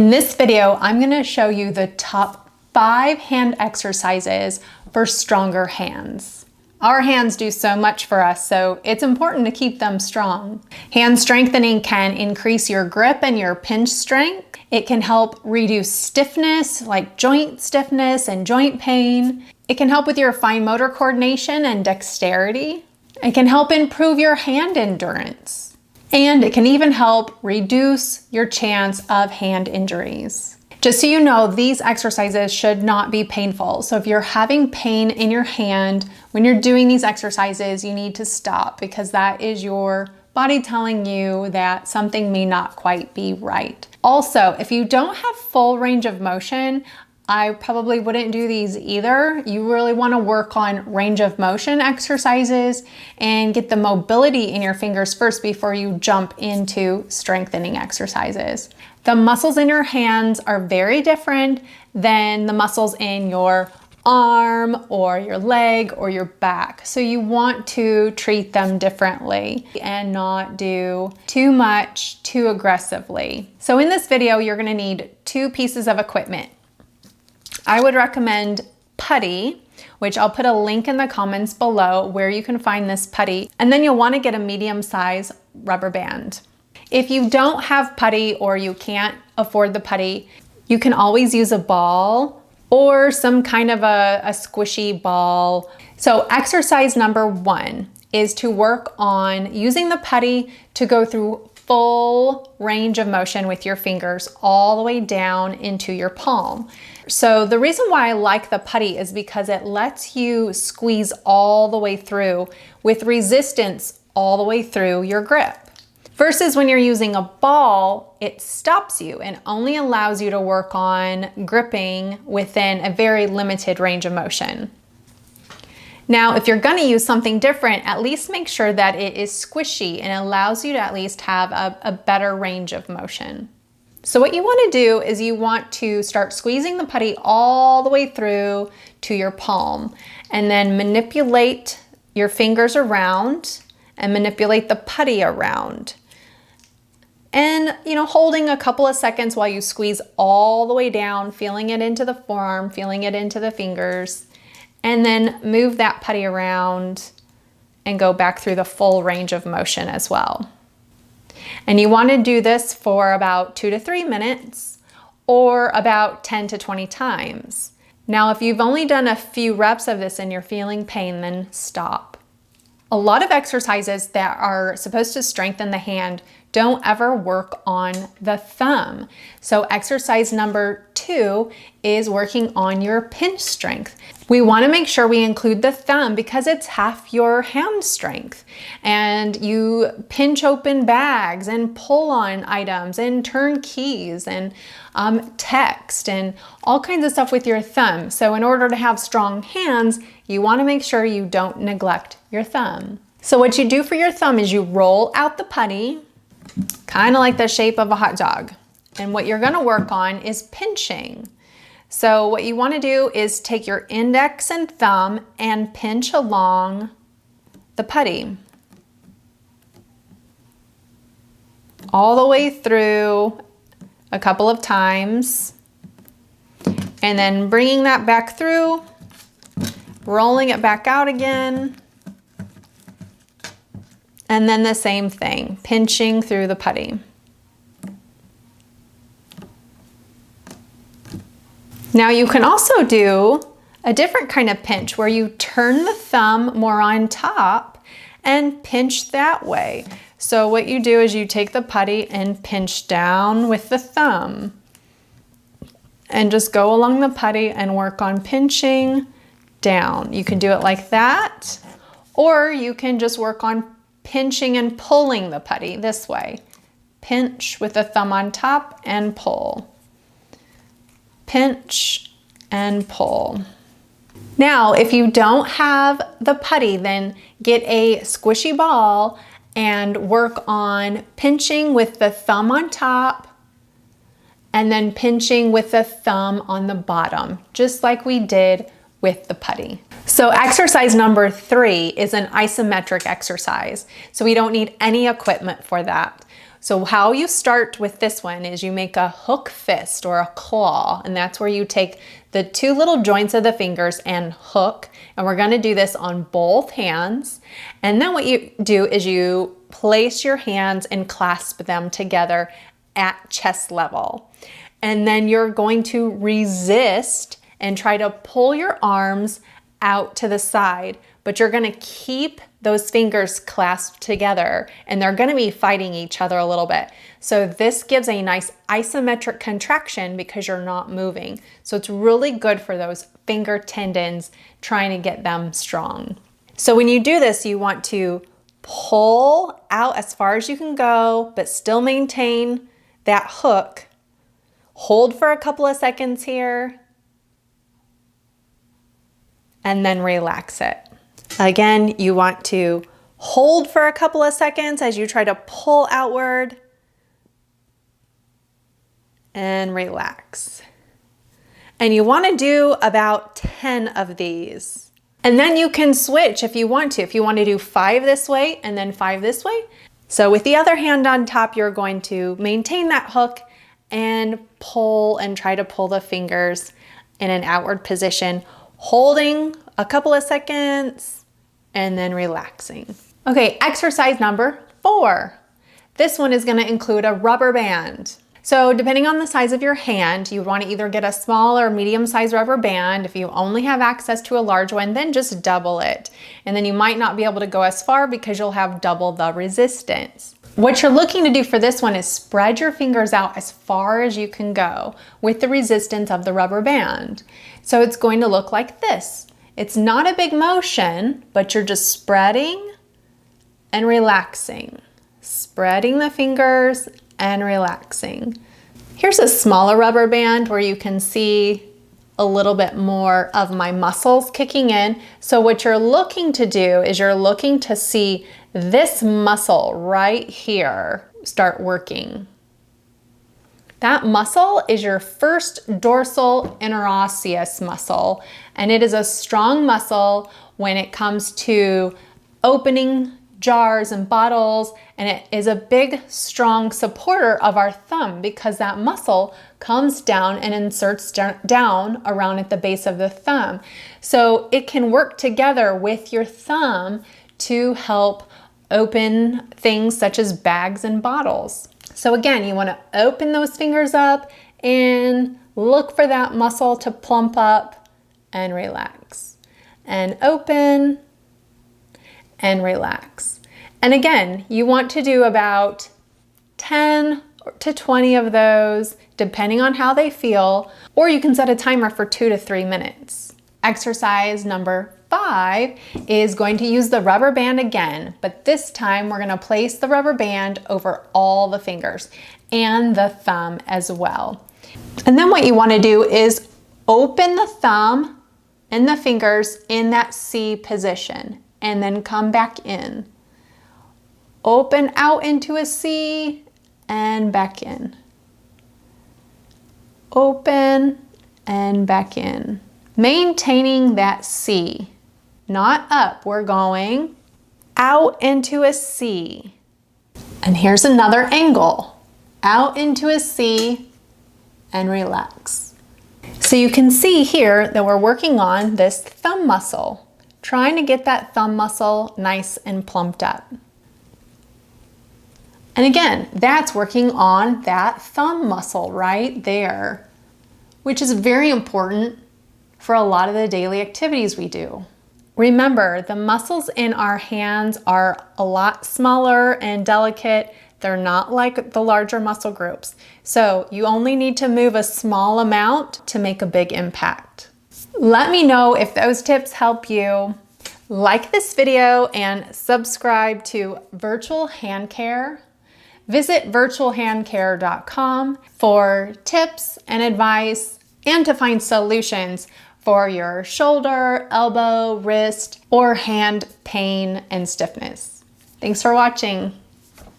In this video, I'm going to show you the top 5 hand exercises for stronger hands. Our hands do so much for us, so it's important to keep them strong. Hand strengthening can increase your grip and your pinch strength. It can help reduce stiffness, like joint stiffness and joint pain. It can help with your fine motor coordination and dexterity. It can help improve your hand endurance. And it can even help reduce your chance of hand injuries. Just so you know, these exercises should not be painful. So if you're having pain in your hand when you're doing these exercises, you need to stop, because that is your body telling you that something may not quite be right. Also, if you don't have full range of motion, I probably wouldn't do these either. You really want to work on range of motion exercises and get the mobility in your fingers first before you jump into strengthening exercises. The muscles in your hands are very different than the muscles in your arm or your leg or your back. So you want to treat them differently and not do too much too aggressively. So in this video, you're going to need 2 pieces of equipment. I would recommend Putty, which I'll put a link in the comments below where you can find this putty. And then you'll want to get a medium-size rubber band. If you don't have Putty or you can't afford the putty, you can always use a ball or some kind of a squishy ball. So exercise number 1 is to work on using the putty to go through full range of motion with your fingers all the way down into your palm. So the reason why I like the putty is because it lets you squeeze all the way through with resistance all the way through your grip. Versus when you're using a ball, it stops you and only allows you to work on gripping within a very limited range of motion. Now, if you're gonna use something different, at least make sure that it is squishy and allows you to at least have a better range of motion. So what you wanna do is you want to start squeezing the putty all the way through to your palm, and then manipulate your fingers around and manipulate the putty around. And, holding a couple of seconds while you squeeze all the way down, feeling it into the forearm, feeling it into the fingers, and then move that putty around and go back through the full range of motion as well. And you want to do this for about 2 to 3 minutes or about 10 to 20 times. Now, if you've only done a few reps of this and you're feeling pain, then stop. A lot of exercises that are supposed to strengthen the hand don't ever work on the thumb. So exercise number 2 is working on your pinch strength. We want to make sure we include the thumb because it's half your hand strength. And you pinch open bags and pull on items and turn keys and text and all kinds of stuff with your thumb. So in order to have strong hands, you want to make sure you don't neglect your thumb. So what you do for your thumb is you roll out the putty, kind of like the shape of a hot dog. And what you're going to work on is pinching. So what you want to do is take your index and thumb and pinch along the putty all the way through a couple of times, and then bringing that back through, rolling it back out again, and then the same thing, pinching through the putty. Now you can also do a different kind of pinch where you turn the thumb more on top and pinch that way. So what you do is you take the putty and pinch down with the thumb and just go along the putty and work on pinching down. You can do it like that, or you can just work on pinching and pulling the putty this way. Pinch with the thumb on top and pull. Pinch and pull. Now, if you don't have the putty, then get a squishy ball and work on pinching with the thumb on top and then pinching with the thumb on the bottom, just like we did with the putty. So exercise number 3 is an isometric exercise. So we don't need any equipment for that. So how you start with this one is you make a hook fist or a claw, and that's where you take the two little joints of the fingers and hook, and we're gonna do this on both hands. And then what you do is you place your hands and clasp them together at chest level. And then you're going to resist and try to pull your arms out to the side, but you're gonna keep those fingers clasped together and they're gonna be fighting each other a little bit. So this gives a nice isometric contraction because you're not moving. So it's really good for those finger tendons, trying to get them strong. So when you do this, you want to pull out as far as you can go, but still maintain that hook. Hold for a couple of seconds here, and then relax it. Again, you want to hold for a couple of seconds as you try to pull outward and relax. And you want to do about 10 of these. And then you can switch if you want to. If you want to do 5 this way and then 5 this way. So with the other hand on top, you're going to maintain that hook and pull and try to pull the fingers in an outward position, holding a couple of seconds and then relaxing. Okay, exercise number 4. This one is going to include a rubber band. So depending on the size of your hand, you want to either get a small or medium size rubber band. If you only have access to a large one, then just double it. And then you might not be able to go as far because you'll have double the resistance. What you're looking to do for this one is spread your fingers out as far as you can go with the resistance of the rubber band. So it's going to look like this. It's not a big motion, but you're just spreading and relaxing. Spreading the fingers and relaxing. Here's a smaller rubber band where you can see a little bit more of my muscles kicking in. So what you're looking to do is you're looking to see this muscle right here start working. That muscle is your first dorsal interosseous muscle, and it is a strong muscle when it comes to opening jars and bottles, and it is a big, strong supporter of our thumb because that muscle comes down and inserts down around at the base of the thumb. So it can work together with your thumb to help open things such as bags and bottles. So again, you want to open those fingers up and look for that muscle to plump up and relax. And open and relax. And again, you want to do about 10 to 20 of those, depending on how they feel, or you can set a timer for 2 to 3 minutes. Exercise number 5 is going to use the rubber band again, but this time we're going to place the rubber band over all the fingers and the thumb as well. And then what you want to do is open the thumb and the fingers in that C position and then come back in. Open out into a C and back in. Open and back in. Maintaining that C, not up. We're going out into a C. And here's another angle. Out into a C and relax. So you can see here that we're working on this thumb muscle, trying to get that thumb muscle nice and plumped up. And again, that's working on that thumb muscle right there, which is very important for a lot of the daily activities we do. Remember, the muscles in our hands are a lot smaller and delicate. They're not like the larger muscle groups. So you only need to move a small amount to make a big impact. Let me know if those tips help you. Like this video and subscribe to Virtual Hand Care. Visit virtualhandcare.com for tips and advice and to find solutions for your shoulder, elbow, wrist, or hand pain and stiffness. Thanks for watching.